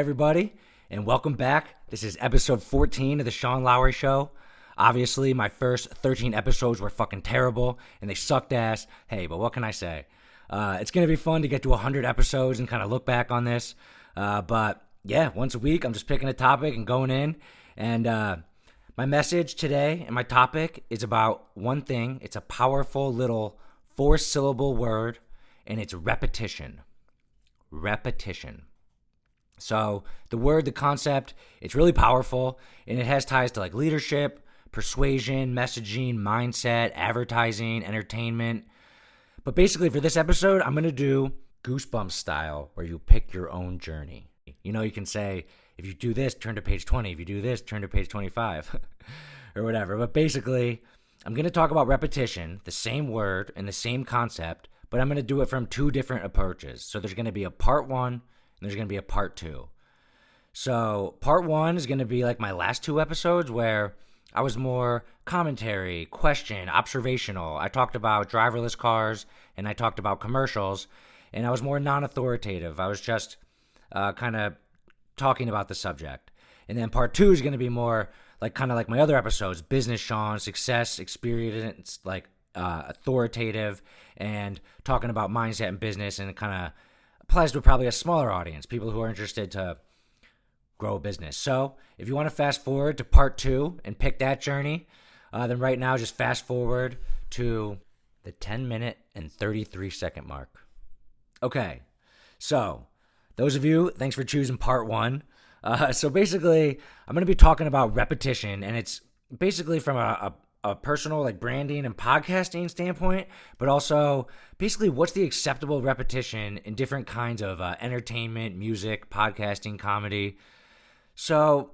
everybody, and welcome back. This is episode 14 of the Lowery Show. Obviously, my first 13 episodes were fucking terrible, and they sucked ass. Hey, but what can I say? It's going to be fun to get to 100 episodes and kind of look back on this. But yeah, once a week, I'm just picking a topic and going in. And my message today and my topic is about one thing. It's a powerful little 4-syllable word, and it's repetition. Repetition. So the word, the concept, it's really powerful, and it has ties to like leadership, persuasion, messaging, mindset, advertising, entertainment. But basically for this episode, I'm going to do Goosebumps style, where you pick your own journey. You know, you can say, if you do this, turn to page 20. If you do this, turn to page 25 or whatever. But basically, I'm going to talk about repetition, the same word and the same concept, but I'm going to do it from two different approaches. So there's going to be a part one, and there's going to be a part two. So part one is going to be like my last two episodes where I was more commentary, question, observational. I talked about driverless cars and I talked about commercials, and I was more non-authoritative. I was just kind of talking about the subject. And then part two is going to be more like kind of like my other episodes, business Sean, success, experience, like authoritative, and talking about mindset and business, and it kind of applies to probably a smaller audience, people who are interested to grow a business. So if you want to fast forward to part two and pick that journey, then right now just fast forward to the 10-minute and 33-second mark. Okay, so those of you, thanks for choosing part one. So basically, I'm going to be talking about repetition, and it's basically from a personal like branding and podcasting standpoint, but also basically what's the acceptable repetition in different kinds of entertainment, music, podcasting, comedy. So,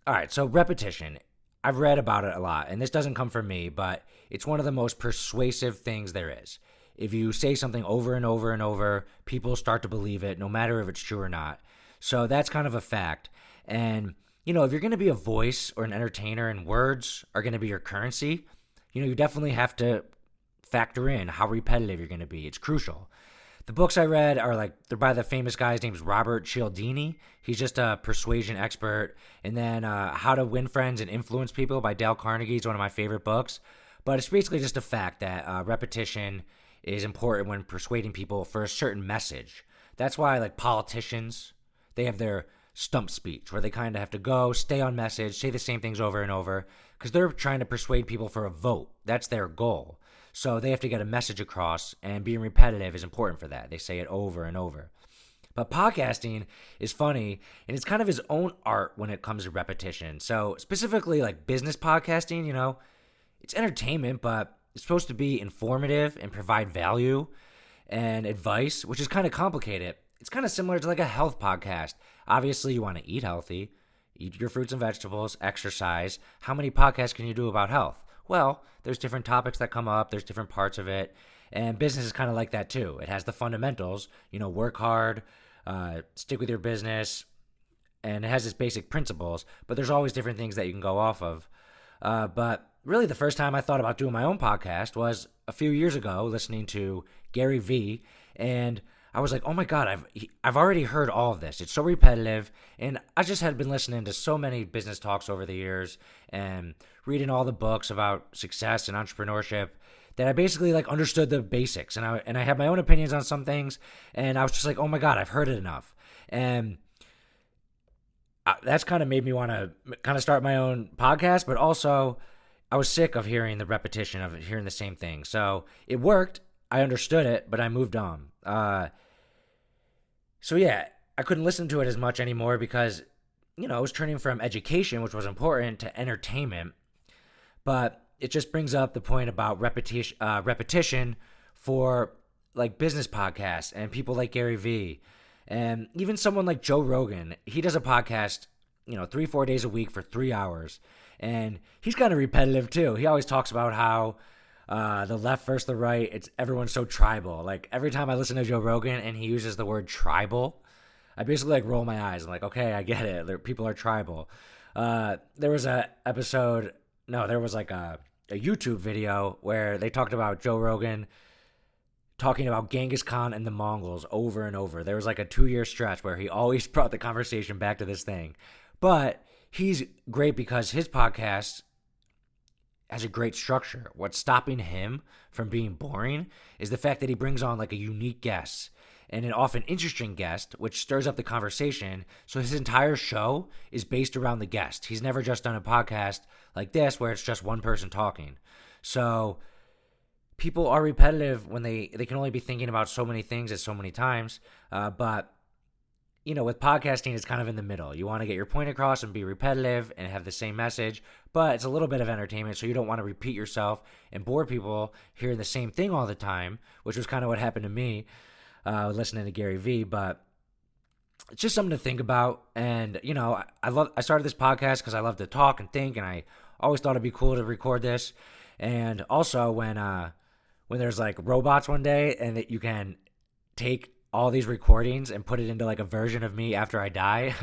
all right, so repetition. I've read about it a lot, and this doesn't come from me, but it's one of the most persuasive things there is. If you say something over and over and over, people start to believe it, no matter if it's true or not. So that's kind of a fact. And you know, if you're going to be a voice or an entertainer and words are going to be your currency, you know, you definitely have to factor in how repetitive you're going to be. It's crucial. The books I read are like, they're by the famous guy. His name's Robert Cialdini. He's just a persuasion expert. And then How to Win Friends and Influence People by Dale Carnegie is one of my favorite books. But it's basically just a fact that repetition is important when persuading people for a certain message. That's why like politicians, they have their stump speech where they kind of have to go, stay on message, say the same things over and over, because they're trying to persuade people for a vote. That's their goal. So they have to get a message across, and being repetitive is important for that. They say it over and over. But podcasting is funny, and it's kind of his own art when it comes to repetition. So specifically like business podcasting, you know, it's entertainment, but it's supposed to be informative and provide value and advice, which is kind of complicated. It's kind of similar to like a health podcast. Obviously, you want to eat healthy, eat your fruits and vegetables, exercise. How many podcasts can you do about health? Well, there's different topics that come up. There's different parts of it. And business is kind of like that too. It has the fundamentals, you know, work hard, stick with your business, and it has its basic principles. But there's always different things that you can go off of. But really, the first time I thought about doing my own podcast was a few years ago, listening to Gary Vee, and I was like, oh my God, I've already heard all of this. It's so repetitive. And I just had been listening to so many business talks over the years and reading all the books about success and entrepreneurship that I basically like understood the basics. And I had my own opinions on some things. And I was just like, oh my God, I've heard it enough. And that's kind of made me want to kind of start my own podcast. But also, I was sick of hearing the repetition of hearing the same thing. So it worked. I understood it, but I moved on. So yeah, I couldn't listen to it as much anymore because, you know, I was turning from education, which was important, to entertainment. But it just brings up the point about repetition for like business podcasts and people like Gary Vee, and even someone like Joe Rogan. He does a podcast, you know, 3-4 days a week for 3 hours, and he's kind of repetitive too. He always talks about how the left versus the right, everyone's so tribal. Like every time I listen to Joe Rogan and he uses the word tribal, I basically like roll my eyes. I'm like, okay, I get it. People are tribal. There was a YouTube video where they talked about Joe Rogan talking about Genghis Khan and the Mongols over and over. There was like a 2-year stretch where he always brought the conversation back to this thing. But he's great because his podcast has a great structure. What's stopping him from being boring is the fact that he brings on like a unique guest and an often interesting guest, which stirs up the conversation. So his entire show is based around the guest. He's never just done a podcast like this where it's just one person talking. So people are repetitive when they can only be thinking about so many things at so many times. But, with podcasting, it's kind of in the middle. You want to get your point across and be repetitive and have the same message, but it's a little bit of entertainment, so you don't want to repeat yourself and bore people hearing the same thing all the time, which was kind of what happened to me listening to Gary Vee. But it's just something to think about. And, I started this podcast because I love to talk and think, and I always thought it'd be cool to record this. And also when there's like robots one day and that you can take all these recordings and put it into like a version of me after I die,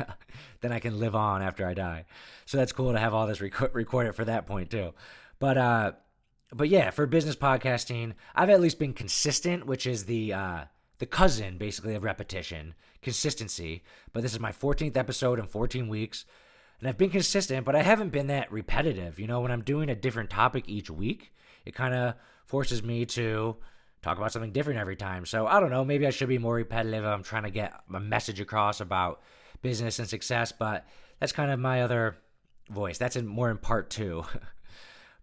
then I can live on after I die. So that's cool to have all this recorded for that point too. But yeah, for business podcasting, I've at least been consistent, which is the cousin basically of repetition, consistency. But this is my 14th episode in 14 weeks. And I've been consistent, but I haven't been that repetitive. When I'm doing a different topic each week, it kind of forces me to talk about something different every time. So I don't know, maybe I should be more repetitive. I'm trying to get a message across about business and success, but that's kind of my other voice. That's more in part 2.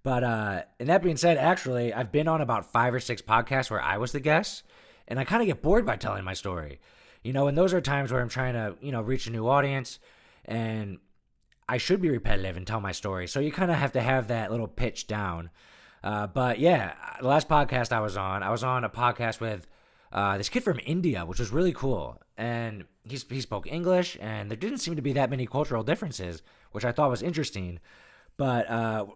But and that being said, actually, I've been on about 5 or 6 podcasts where I was the guest, and I kind of get bored by telling my story. And those are times where I'm trying to, reach a new audience, and I should be repetitive and tell my story. So you kind of have to have that little pitch down. But yeah, the last podcast I was on a podcast with this kid from India, which was really cool. And he spoke English, and there didn't seem to be that many cultural differences, which I thought was interesting. But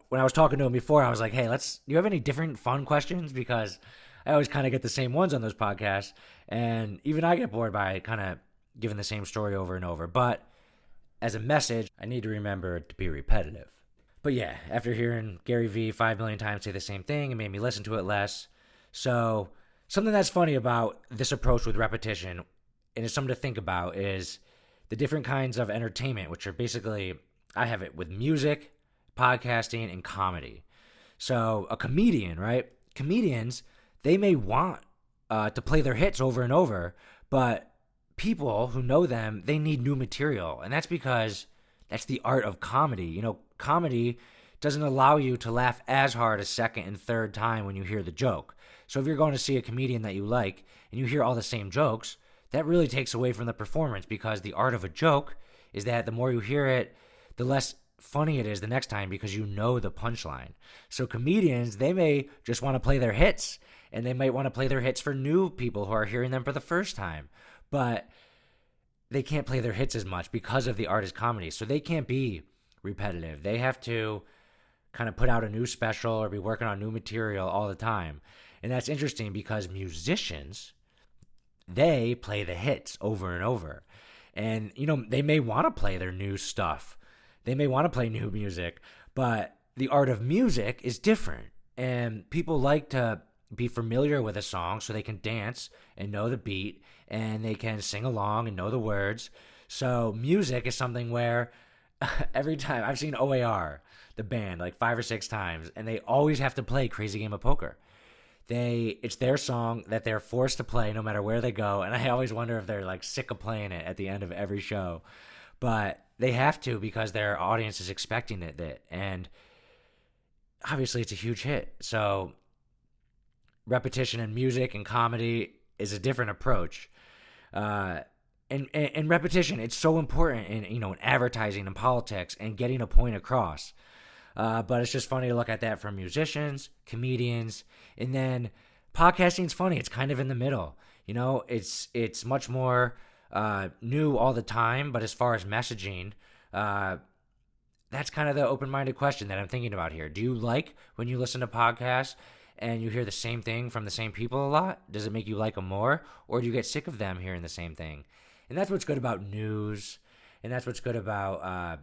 when I was talking to him before, I was like, hey, do you have any different fun questions? Because I always kind of get the same ones on those podcasts. And even I get bored by kind of giving the same story over and over. But as a message, I need to remember to be repetitive. But yeah, after hearing Gary Vee 5 million times say the same thing, it made me listen to it less. So something that's funny about this approach with repetition, and it's something to think about, is the different kinds of entertainment, which are basically, I have it with music, podcasting, and comedy. So a comedian, right? Comedians, they may want to play their hits over and over, but people who know them, they need new material. And that's because that's the art of comedy. Comedy doesn't allow you to laugh as hard a second and third time when you hear the joke. So if you're going to see a comedian that you like and you hear all the same jokes, that really takes away from the performance, because the art of a joke is that the more you hear it, the less funny it is the next time, because you know the punchline. So comedians, they may just want to play their hits, and they might want to play their hits for new people who are hearing them for the first time. But they can't play their hits as much because of the art is comedy. So they can't be repetitive. They have to kind of put out a new special or be working on new material all the time. And that's interesting because musicians, they play the hits over and over. And, they may want to play their new stuff. They may want to play new music, but the art of music is different. And people like to be familiar with a song so they can dance and know the beat, and they can sing along and know the words. So music is something where every time I've seen OAR, the band, like 5 or 6 times, and they always have to play Crazy Game of Poker. It's their song that they're forced to play no matter where they go. And I always wonder if they're like sick of playing it at the end of every show, but they have to because their audience is expecting it. And obviously it's a huge hit. So repetition in music and comedy is a different approach. And repetition, it's so important in advertising and politics and getting a point across. But it's just funny to look at that from musicians, comedians, and then podcasting's funny. It's kind of in the middle. It's much more new all the time. But as far as messaging, that's kind of the open-minded question that I'm thinking about here. Do you like when you listen to podcasts and you hear the same thing from the same people a lot? Does it make you like them more? Or do you get sick of them hearing the same thing? And that's what's good about news. And that's what's good about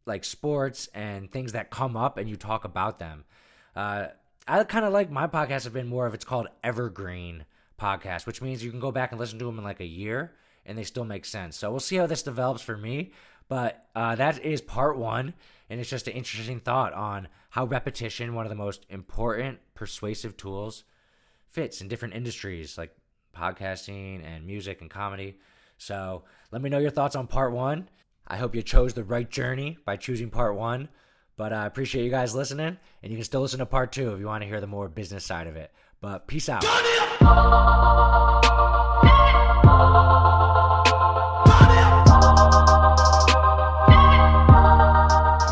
like sports and things that come up and you talk about them. I kind of like my podcast have been more of, it's called evergreen podcast, which means you can go back and listen to them in like a year and they still make sense. So we'll see how this develops for me. But that is part one. And it's just an interesting thought on how repetition, one of the most important persuasive tools, fits in different industries like podcasting and music and comedy. So let me know your thoughts on part one. I hope you chose the right journey by choosing part one. But I appreciate you guys listening, and you can still listen to part two if you want to hear the more business side of it. But peace out. All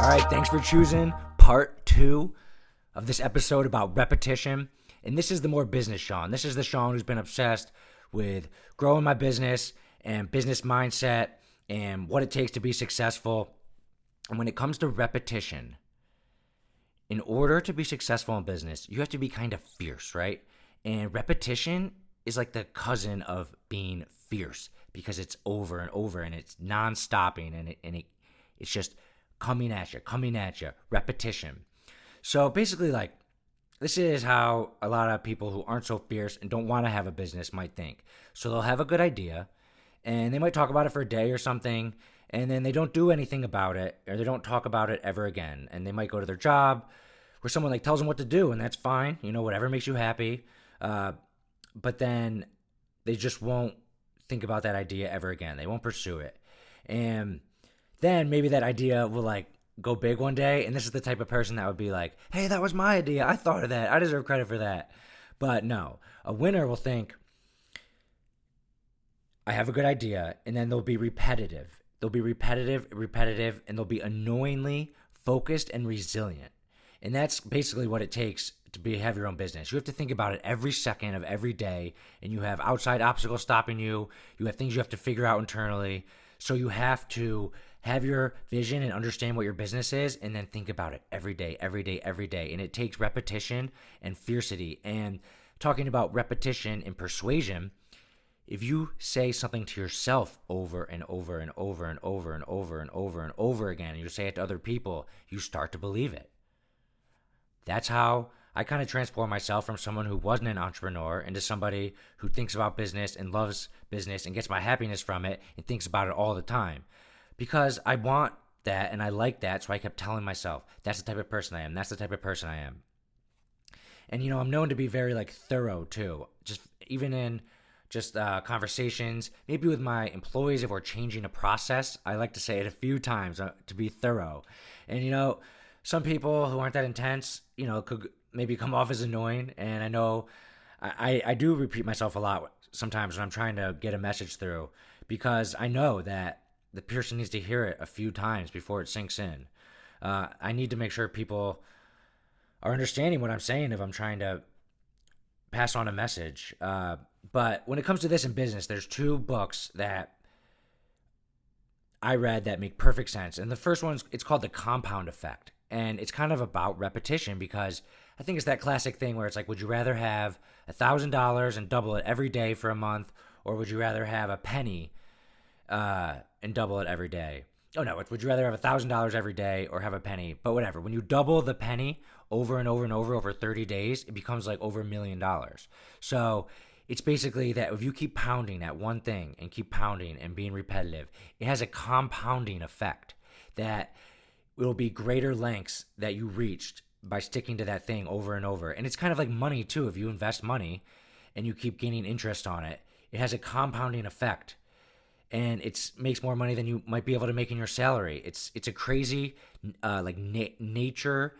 right, thanks for choosing part two of this episode about repetition. And this is the more business Sean. This is the Sean who's been obsessed with growing my business and business mindset and what it takes to be successful. And when it comes to repetition, in order to be successful in business, you have to be kind of fierce, right? And repetition is like the cousin of being fierce because it's over and over and it's non-stopping and it's just coming at you, repetition. So basically, like, this is how a lot of people who aren't so fierce and don't want to have a business might think. So they'll have a good idea and they might talk about it for a day or something, and then they don't do anything about it, or they don't talk about it ever again. And they might go to their job where someone like tells them what to do, and that's fine, whatever makes you happy. But then they just won't think about that idea ever again. They won't pursue it. And then maybe that idea will like go big one day. And this is the type of person that would be like, hey, that was my idea. I thought of that. I deserve credit for that. But no, a winner will think, I have a good idea, and then they'll be repetitive. They'll be repetitive, and they'll be annoyingly focused and resilient. And that's basically what it takes to have your own business. You have to think about it every second of every day, and you have outside obstacles stopping you. You have things you have to figure out internally. So you have to have your vision and understand what your business is, and then think about it every day. And it takes repetition and fiercity. And talking about repetition and persuasion, if you say something to yourself over and over and over and over and over and over and over again, and you say it to other people, you start to believe it. That's how I kind of transform myself from someone who wasn't an entrepreneur into somebody who thinks about business and loves business and gets my happiness from it and thinks about it all the time. Because I want that and I like that, so I kept telling myself, that's the type of person I am. That's the type of person I am. And, I'm known to be very, like, thorough, too. Even in conversations, maybe with my employees, if we're changing a process, I like to say it a few times to be thorough. And, some people who aren't that intense, could maybe come off as annoying. And I know I do repeat myself a lot sometimes when I'm trying to get a message through, because I know that the person needs to hear it a few times before it sinks in. I need to make sure people are understanding what I'm saying if I'm trying to pass on a message. But when it comes to this in business, there's two books that I read that make perfect sense. And the first it's called The Compound Effect. And it's kind of about repetition, because I think it's that classic thing where it's like, would you rather have $1,000 and double it every day for a month, or would you rather have a penny and double it every day? Oh no, would you rather have $1,000 every day or have a penny? But whatever, when you double the penny over and over and over 30 days, it becomes like over $1 million. So it's basically that if you keep pounding at one thing and keep pounding and being repetitive, it has a compounding effect that will be greater lengths that you reached by sticking to that thing over and over. And it's kind of like money too. If you invest money and you keep gaining interest on it, it has a compounding effect. And it makes more money than you might be able to make in your salary. It's a crazy natural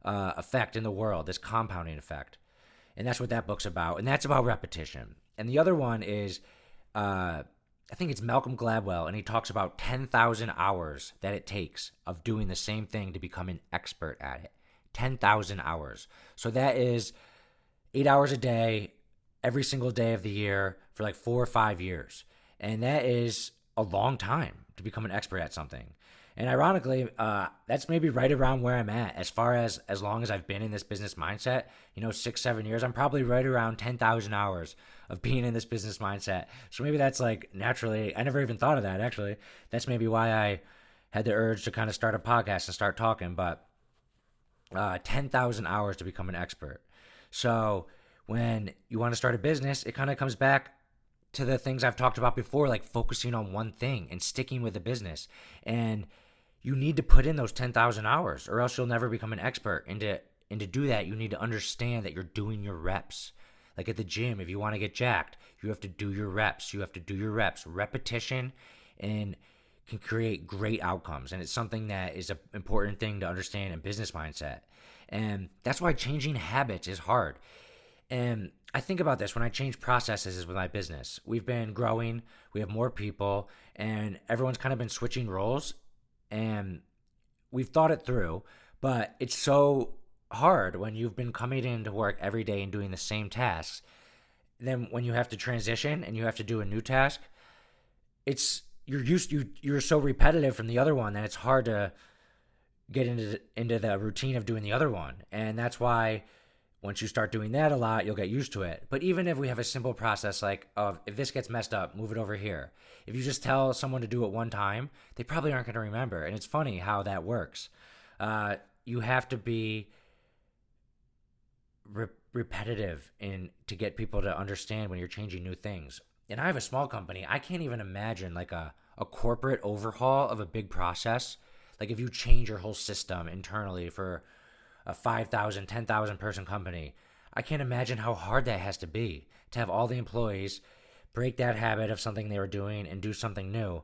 effect in the world, this compounding effect. And that's what that book's about. And that's about repetition. And the other one is, I think it's Malcolm Gladwell, and he talks about 10,000 hours that it takes of doing the same thing to become an expert at it. 10,000 hours. So that is 8 hours a day, every single day of the year for like 4 or 5 years. And that is a long time to become an expert at something. And ironically, that's maybe right around where I'm at as far as long as I've been in this business mindset, 6-7 years, I'm probably right around 10,000 hours of being in this business mindset. So maybe that's like naturally, I never even thought of that actually. That's maybe why I had the urge to kind of start a podcast and start talking. But 10,000 hours to become an expert. So when you want to start a business, it kind of comes back to the things I've talked about before, like focusing on one thing and sticking with the business. And you need to put in those 10,000 hours or else you'll never become an expert. And to do that, you need to understand that you're doing your reps. Like at the gym, if you want to get jacked, you have to do your reps. You have to do your reps. Repetition and can create great outcomes. And it's something that is an important thing to understand in business mindset. And that's why changing habits is hard. And I think about this when I change processes with my business. We've been growing, we have more people, and everyone's kind of been switching roles. And we've thought it through, but it's so hard when you've been coming into work every day and doing the same tasks. Then when you have to transition and you have to do a new task, you're so repetitive from the other one that it's hard to get into the routine of doing the other one. And that's why once you start doing that a lot, you'll get used to it. But even if we have a simple process like if this gets messed up, move it over here. If you just tell someone to do it one time, they probably aren't going to remember. And it's funny how that works. You have to be repetitive to get people to understand when you're changing new things. And I have a small company. I can't even imagine like a corporate overhaul of a big process. Like if you change your whole system internally for a 5,000, 10,000 person company, I can't imagine how hard that has to be to have all the employees break that habit of something they were doing and do something new.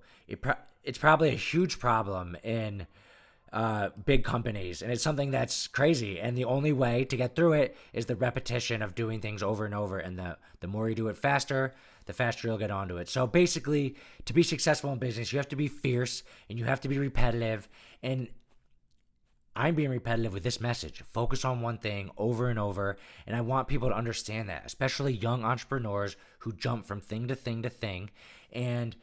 It's probably a huge problem in big companies, and it's something that's crazy. And the only way to get through it is the repetition of doing things over and over. And the more you do it faster, the faster you'll get onto it. So basically, to be successful in business, you have to be fierce and you have to be repetitive. And I'm being repetitive with this message. Focus on one thing over and over. And I want people to understand that, especially young entrepreneurs who jump from thing to thing to thing. And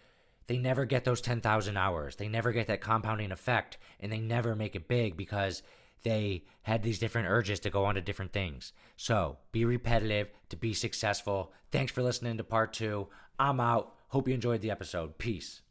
they never get those 10,000 hours. They never get that compounding effect. And they never make it big because they had these different urges to go on to different things. So be repetitive to be successful. Thanks for listening to part 2. I'm out. Hope you enjoyed the episode. Peace.